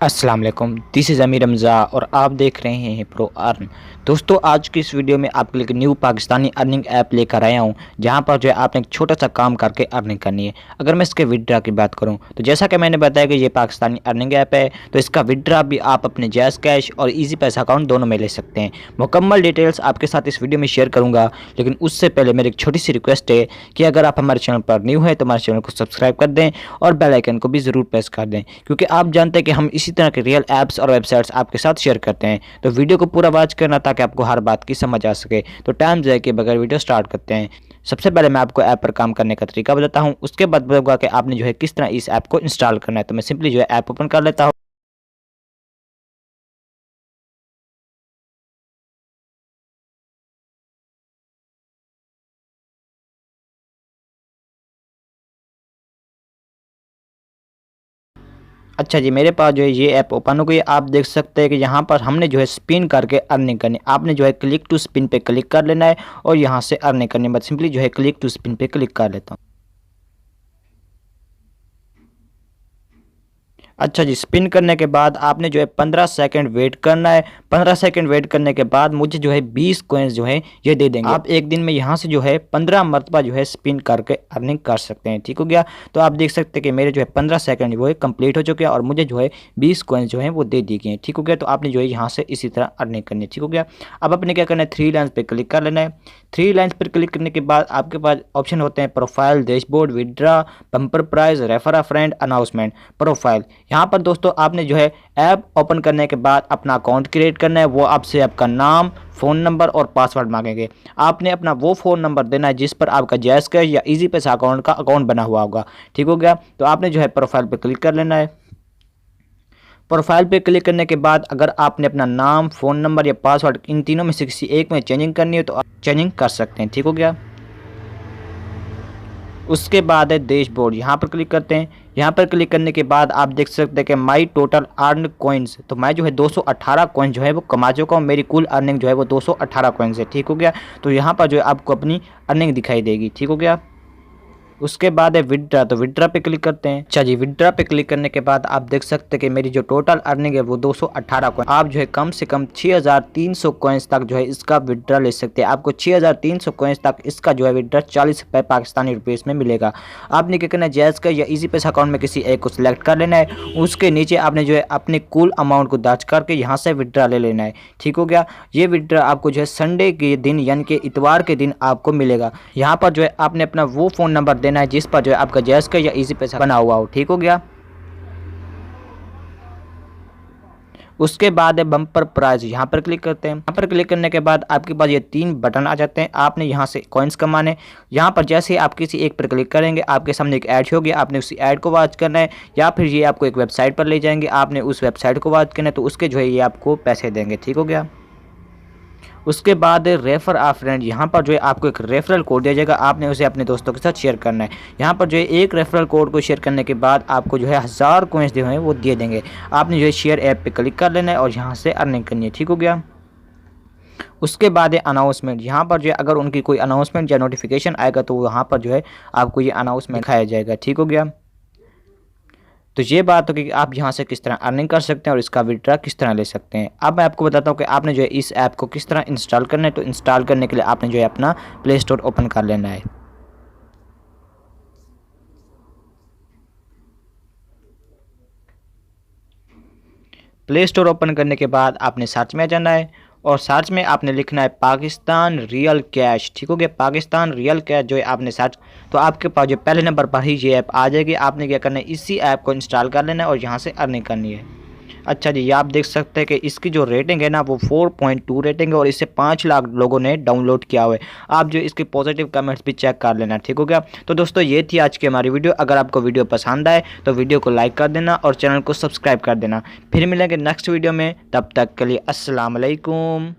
अस्सलाम वालेकुम, this is अमीर रमज़ा और आप देख रहे हैं प्रो अर्न। दोस्तों, आज की इस वीडियो में आपके लिए एक न्यू पाकिस्तानी अर्निंग ऐप लेकर आया हूं, जहां पर जो है आपने एक छोटा सा काम करके अर्निंग करनी है। अगर मैं इसके विड्रा की बात करूं तो जैसा कि मैंने बताया कि ये पाकिस्तानी अर्निंग ऐप है, तो इसका विड्रा भी आप अपने जैज़ कैश और ईजी पैसा अकाउंट दोनों में ले सकते हैं। मुकम्मल डिटेल्स आपके साथ इस वीडियो में शेयर करूँगा, लेकिन उससे पहले मेरी एक छोटी सी रिक्वेस्ट है कि अगर आप हमारे चैनल पर न्यू है तो हमारे चैनल को सब्सक्राइब कर दें और बेल आइकन को भी ज़रूर प्रेस कर दें, क्योंकि आप जानते हैं कि हम इसी तरह के रियल ऐप्स और वेबसाइट्स आपके साथ शेयर करते हैं। तो वीडियो को पूरा वॉच करना ताकि आपको हर बात की समझ आ सके। तो टाइम जाए के बगैर वीडियो स्टार्ट करते हैं। सबसे पहले मैं आपको ऐप पर काम करने का तरीका बताता हूं, उसके बाद बताऊंगा कि आपने जो है किस तरह इस ऐप को इंस्टॉल करना है। तो मैं सिंपली जो है ऐप ओपन कर लेता हूं। अच्छा जी, मेरे पास जो है ये ऐप ओपन हो गई है। आप देख सकते हैं कि यहाँ पर हमने जो है स्पिन करके अर्निंग करनी है। आपने जो है क्लिक टू स्पिन पे क्लिक कर लेना है और यहाँ से अर्निंग करनी है। मैं सिंपली जो है क्लिक टू स्पिन पे क्लिक कर लेता हूँ। अच्छा जी, स्पिन करने के बाद आपने जो है 15 सेकंड वेट करना है। 15 सेकंड वेट करने के बाद मुझे जो है 20 कॉइन्स जो है ये दे देंगे। आप एक दिन में यहाँ से जो है 15 मरतबा जो है स्पिन करके अर्निंग कर सकते हैं। ठीक हो गया। तो आप देख सकते हैं कि मेरे जो है 15 सेकंड वो है कंप्लीट हो चुके हैं और मुझे जो है 20 कॉइन्स जो है वो दे दी गई हैं। ठीक हो गया। तो आपने जो है यहाँ से इसी तरह अर्निंग करनी है। ठीक हो गया। अब अपने क्या करना है, 3 लाइन्स पर क्लिक कर लेना है। 3 लाइन्स पर क्लिक करने के बाद आपके पास ऑप्शन होते हैं profile, dashboard, withdraw, bumper prize, refer a friend, announcement. Profile, यहाँ पर दोस्तों आपने जो है ऐप ओपन करने के बाद अपना अकाउंट क्रिएट करना है। वो आपसे आपका नाम, फ़ोन नंबर और पासवर्ड मांगेंगे। आपने अपना वो फ़ोन नंबर देना है जिस पर आपका जैज़ कैश या इजी पैसा अकाउंट का अकाउंट बना हुआ होगा। ठीक हो गया। तो आपने जो है प्रोफाइल पे क्लिक कर लेना है। प्रोफाइल पे क्लिक करने के बाद अगर आपने अपना नाम, फ़ोन नंबर या पासवर्ड इन तीनों में से किसी एक में चेंजिंग करनी है तो आप चेंजिंग कर सकते हैं। ठीक हो गया। उसके बाद है डैशबोर्ड, यहाँ पर क्लिक करते हैं। यहाँ पर क्लिक करने के बाद आप देख सकते हैं कि माई टोटल अर्न कॉइन्स, तो मैं जो है 218 कॉइन जो है वो कमा चुका हूँ। मेरी कुल अर्निंग जो है वो 218 कॉइन्स है। ठीक हो गया। तो यहाँ पर जो है आपको अपनी अर्निंग दिखाई देगी। ठीक हो गया। उसके बाद है विड्रा, तो विड्रा पे क्लिक करते हैं। अच्छा जी, विड्रा पे क्लिक करने के बाद आप देख सकते हैं कि मेरी जो टोटल अर्निंग है वो 218 कॉइन। आप जो है कम से कम 6300 कॉइन्स तक जो है इसका विड्रा ले सकते हैं। आपको 6300 कॉइन्स तक इसका जो है विड्रा 40 रुपये पाकिस्तानी रुपीज़ में मिलेगा। आपने क्या करना है, जैज़ का या इजी पैसा अकाउंट में किसी एक को सिलेक्ट कर लेना है। उसके नीचे आपने जो है अपने कुल अमाउंट को दर्ज करके यहाँ से विड्रा ले लेना है। ठीक हो गया। ये विड्रा आपको जो है संडे के दिन यानी कि इतवार के दिन आपको मिलेगा। यहाँ पर जो है आपने अपना वो फ़ोन नंबर देना है जिस पर जो है आपका जैज़ का या इजी पैसा बना हुआ हो। ठीक हो गया। उसके बाद है बम्पर प्राइज, यहाँ पर क्लिक करते हैं। यहाँ पर क्लिक करने के बाद आपके पास ये 3 बटन आ जाते हैं। आपने यहाँ से कॉइन्स कमाने, यहाँ पर जैसे ही आप किसी एक पर क्लिक करेंगे आपके सामने एक ऐड होगी। आपने उसी ऐड को वॉच करना है या फिर ये आपको एक वेबसाइट पर ले जाएंगे। आपने उस वेबसाइट को वॉच करना है तो उसके जो है ये आपको पैसे देंगे। ठीक हो गया। उसके बाद रेफर आ फ्रेंड, यहाँ पर जो है आपको एक रेफरल कोड दिया जाएगा। आपने उसे अपने दोस्तों के साथ शेयर करना है। यहाँ पर जो है एक रेफरल कोड को शेयर करने के बाद आपको जो है 1000 कॉइन्स जो है वो दिए देंगे। आपने जो है शेयर ऐप पे क्लिक कर लेना है और यहाँ से अर्निंग करनी है। ठीक हो गया। उसके बाद है अनाउंसमेंट, यहाँ पर जो है अगर उनकी कोई अनाउंसमेंट या नोटिफिकेशन आएगा तो वहाँ पर जो है आपको ये अनाउंसमेंट दिखाया जाएगा। ठीक हो गया। तो ये बात हो कि आप यहाँ से किस तरह अर्निंग कर सकते हैं और इसका विड्रा किस तरह ले सकते हैं। अब मैं आपको बताता हूँ कि आपने जो है इस ऐप को किस तरह इंस्टॉल करना है। तो इंस्टॉल करने के लिए आपने जो है अपना प्ले स्टोर ओपन कर लेना है। प्ले स्टोर ओपन करने के बाद आपने सर्च में आ जाना है और सर्च में आपने लिखना है पाकिस्तान रियल कैश। ठीक हो गया। पाकिस्तान रियल कैश जो है आपने सर्च, तो आपके पास जो पहले नंबर पर ही ये ऐप आ जाएगी। आपने क्या करना है, इसी ऐप को इंस्टॉल कर लेना है और यहाँ से अर्निंग करनी है। अच्छा जी, ये आप देख सकते हैं कि इसकी जो रेटिंग है ना वो 4.2 रेटिंग है और इसे 5 लाख लोगों ने डाउनलोड किया हुआ है। आप जो इसके पॉजिटिव कमेंट्स भी चेक कर लेना। ठीक हो गया। तो दोस्तों, ये थी आज की हमारी वीडियो। अगर आपको वीडियो पसंद आए तो वीडियो को लाइक कर देना और चैनल को सब्सक्राइब कर देना। फिर मिलेंगे नेक्स्ट वीडियो में, तब तक के लिए अस्सलाम वालेकुम।